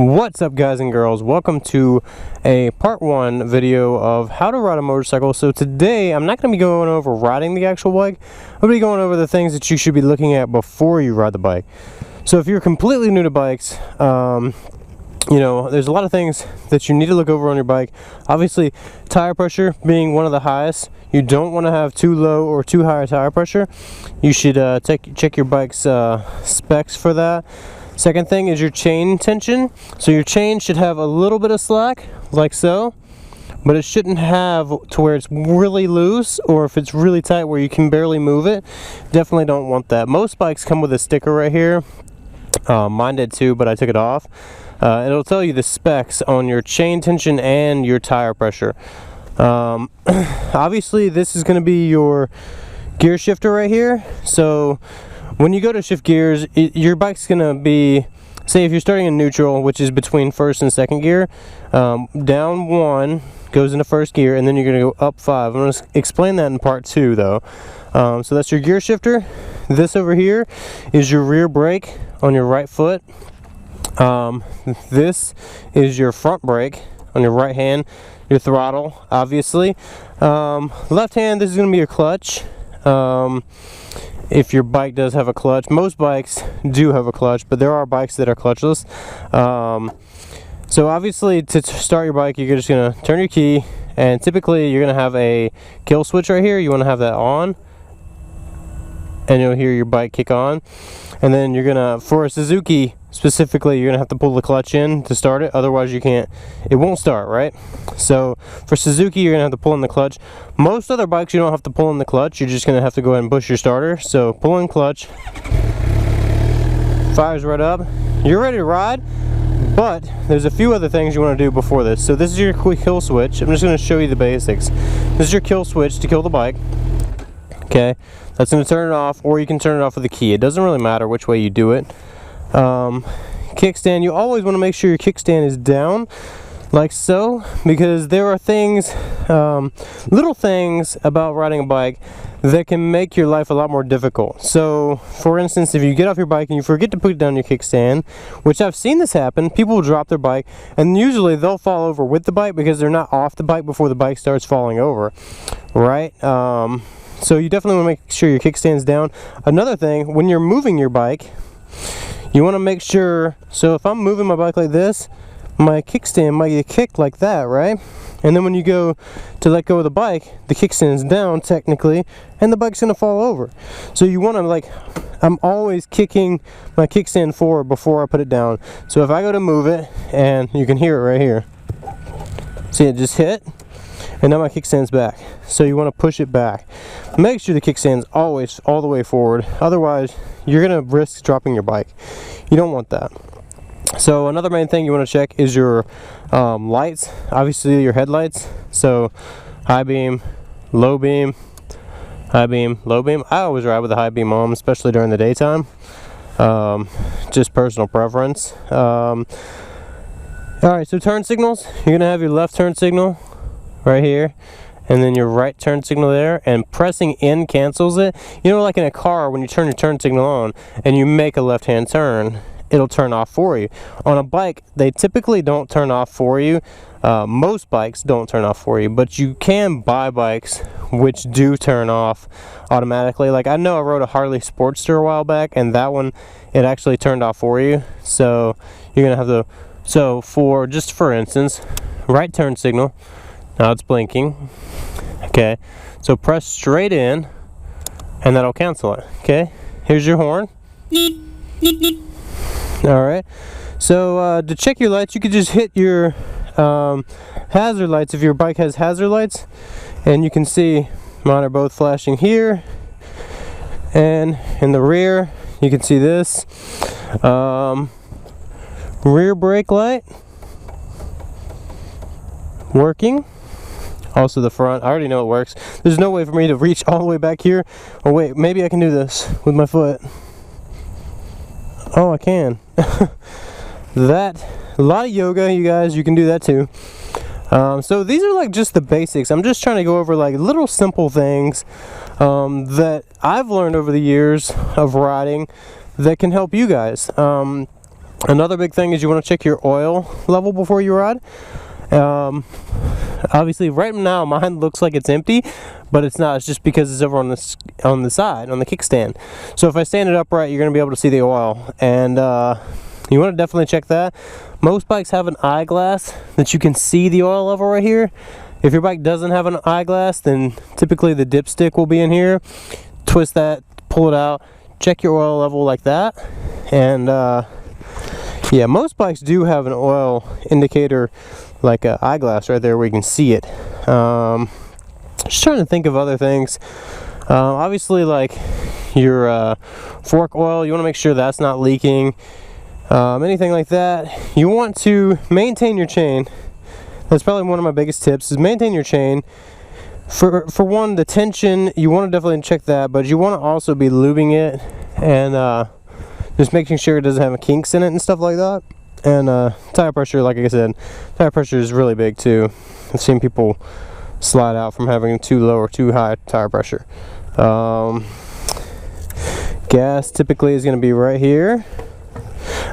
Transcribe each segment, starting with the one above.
What's up, guys and girls? Welcome to a part 1 video of how to ride a motorcycle. So today I'm not going to be going over riding the actual bike. I'll be going over the things that you should be looking at before you ride the bike. So if you're completely new to bikes, you know, there's a lot of things that you need to look over on your bike. Obviously, tire pressure being one of the highest. You don't want to have too low or too high a tire pressure. You should check your bike's specs for that. Second thing is your chain tension. So your chain should have a little bit of slack, like so, but it shouldn't have to where it's really loose, or if it's really tight where you can barely move it. Definitely don't want that. Most bikes come with a sticker right here. Mine did too, but I took it off. It'll tell you the specs on your chain tension and your tire pressure. Obviously this is going to be your gear shifter right here. So when you go to shift gears, your bike's going to be, say if you're starting in neutral, which is between first and second gear, down 1 goes into first gear, and then you're going to go up 5. I'm going to explain that in part 2 though. So that's your gear shifter. This over here is your rear brake on your right foot. This is your front brake on your right hand, your throttle obviously. Left hand, this is going to be your clutch. If your bike does have a clutch. Most bikes do have a clutch, but there are bikes that are clutchless. So obviously to start your bike, you're just going to turn your key, and typically you're going to have a kill switch right here. You want to have that on, and you'll hear your bike kick on. And then you're going to, for a Suzuki specifically, you're going to have to pull the clutch in to start it, otherwise you can't, it won't start, right? So for Suzuki, you're going to have to pull in the clutch. Most other bikes you don't have to pull in the clutch, you're just going to have to go ahead and push your starter. So pull in clutch, fires right up, you're ready to ride. But there's a few other things you want to do before this. So this is your quick kill switch. I'm just going to show you the basics. This is your kill switch to kill the bike. Okay, that's going to turn it off, or you can turn it off with a key. It doesn't really matter which way you do it. Kickstand, you always want to make sure your kickstand is down, like so, because there are things, little things about riding a bike that can make your life a lot more difficult. So for instance, if you get off your bike and you forget to put down your kickstand, which I've seen this happen, people will drop their bike and usually they'll fall over with the bike because they're not off the bike before the bike starts falling over, right? So you definitely want to make sure your kickstand's down. Another thing, when you're moving your bike, you want to make sure, so if I'm moving my bike like this, my kickstand might get kicked like that, right? And then when you go to let go of the bike, the kickstand's down technically, and the bike's going to fall over. So you want to, like, I'm always kicking my kickstand forward before I put it down. So if I go to move it, and you can hear it right here. See, it just hit, and now my kickstand's back. So you want to push it back. Make sure the kickstand's always all the way forward. Otherwise, you're going to risk dropping your bike. You don't want that. So another main thing you want to check is your lights. Obviously your headlights. So high beam, low beam, high beam, low beam. I always ride with a high beam on, especially during the daytime. Just personal preference. Alright, so turn signals. You're going to have your left turn signal right here, and then your right turn signal there, and pressing in cancels it. You know, like in a car, when you turn your turn signal on and you make a left hand turn, it'll turn off for you. On a bike, they typically don't turn off for you. Most bikes don't turn off for you, but you can buy bikes which do turn off automatically. Like I know I rode a Harley Sportster a while back, and that one, it actually turned off for you. So you're gonna have to, so for, just for instance, right turn signal, now it's blinking. Okay, so press straight in and that'll cancel it. Okay, here's your horn. Alright, so to check your lights, you could just hit your hazard lights if your bike has hazard lights, and you can see mine are both flashing here, and in the rear you can see this rear brake light working. Also the front, I already know it works. There's no way for me to reach all the way back here. Oh wait, maybe I can do this with my foot. Oh, I can. That, a lot of yoga, you guys, you can do that too. So these are like just the basics. I'm just trying to go over like little simple things that I've learned over the years of riding that can help you guys. Another big thing is you want to check your oil level before you ride. Obviously right now mine looks like it's empty, but it's not. It's just because it's over on the side, on the kickstand. So if I stand it upright, you're going to be able to see the oil, and you want to definitely check that. Most bikes have an eyeglass that you can see the oil level right here. If your bike doesn't have an eyeglass, then typically the dipstick will be in here. Twist that, pull it out, check your oil level like that. And yeah, most bikes do have an oil indicator, like an eyeglass right there where you can see it. Just trying to think of other things. Obviously, like your fork oil, you want to make sure that's not leaking. Anything like that. You want to maintain your chain. That's probably one of my biggest tips, is maintain your chain. For one, the tension, you want to definitely check that, but you want to also be lubing it and just making sure it doesn't have kinks in it and stuff like that. And tire pressure, like I said, tire pressure is really big too. I've seen people slide out from having too low or too high tire pressure. Gas typically is going to be right here.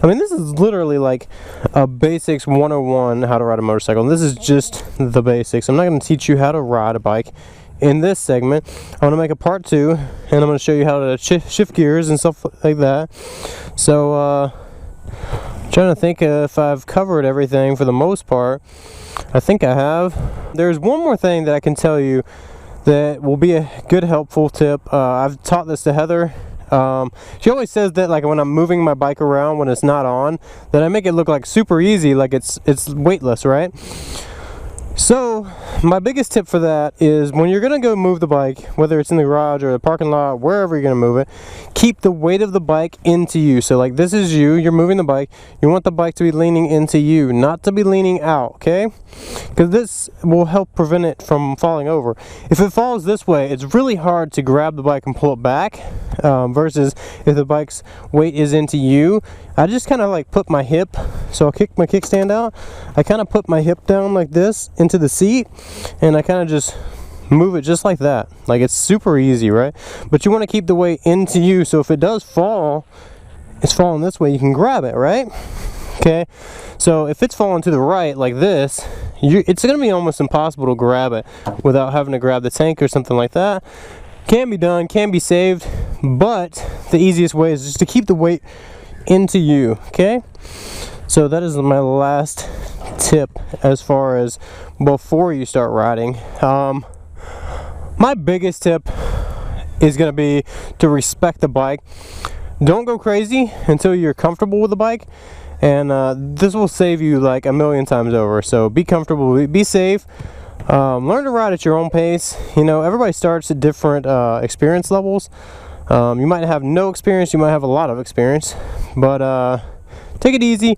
I mean, this is literally like a basics 101 how to ride a motorcycle. This is just the basics. I'm not going to teach you how to ride a bike in this segment. I'm going to make a part 2, and I'm going to show you how to shift gears and stuff like that. So trying to think if I've covered everything for the most part. I think I have. There's one more thing that I can tell you that will be a good helpful tip. I've taught this to Heather. She always says that, like, when I'm moving my bike around when it's not on, that I make it look like super easy, like it's weightless, right? So my biggest tip for that is when you're gonna go move the bike, whether it's in the garage or the parking lot, wherever you're gonna move it, keep the weight of the bike into you. So like, this is you're moving the bike, you want the bike to be leaning into you, not to be leaning out, okay? Because this will help prevent it from falling over. If it falls this way, it's really hard to grab the bike and pull it back, versus if the bike's weight is into you. I just kind of like put my hip, so I'll kick my kickstand out, I kind of put my hip down like this into the seat, and I kind of just move it just like that. Like, it's super easy, right? But you want to keep the weight into you, so if it does fall, it's falling this way, you can grab it, right? Okay, so if it's falling to the right like this, it's going to be almost impossible to grab it without having to grab the tank or something like that. Can be done, can be saved, but the easiest way is just to keep the weight into you, okay? So that is my last tip as far as before you start riding. My biggest tip is going to be to respect the bike. Don't go crazy until you're comfortable with the bike, and this will save you like a million times over. So be comfortable, be safe. Learn to ride at your own pace. You know, everybody starts at different experience levels. You might have no experience, you might have a lot of experience, but take it easy,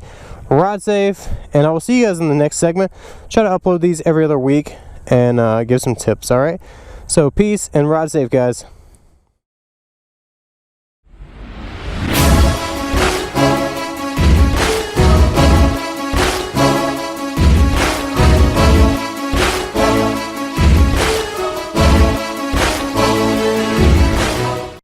ride safe, and I will see you guys in the next segment. Try to upload these every other week and give some tips, alright? So peace and ride safe, guys.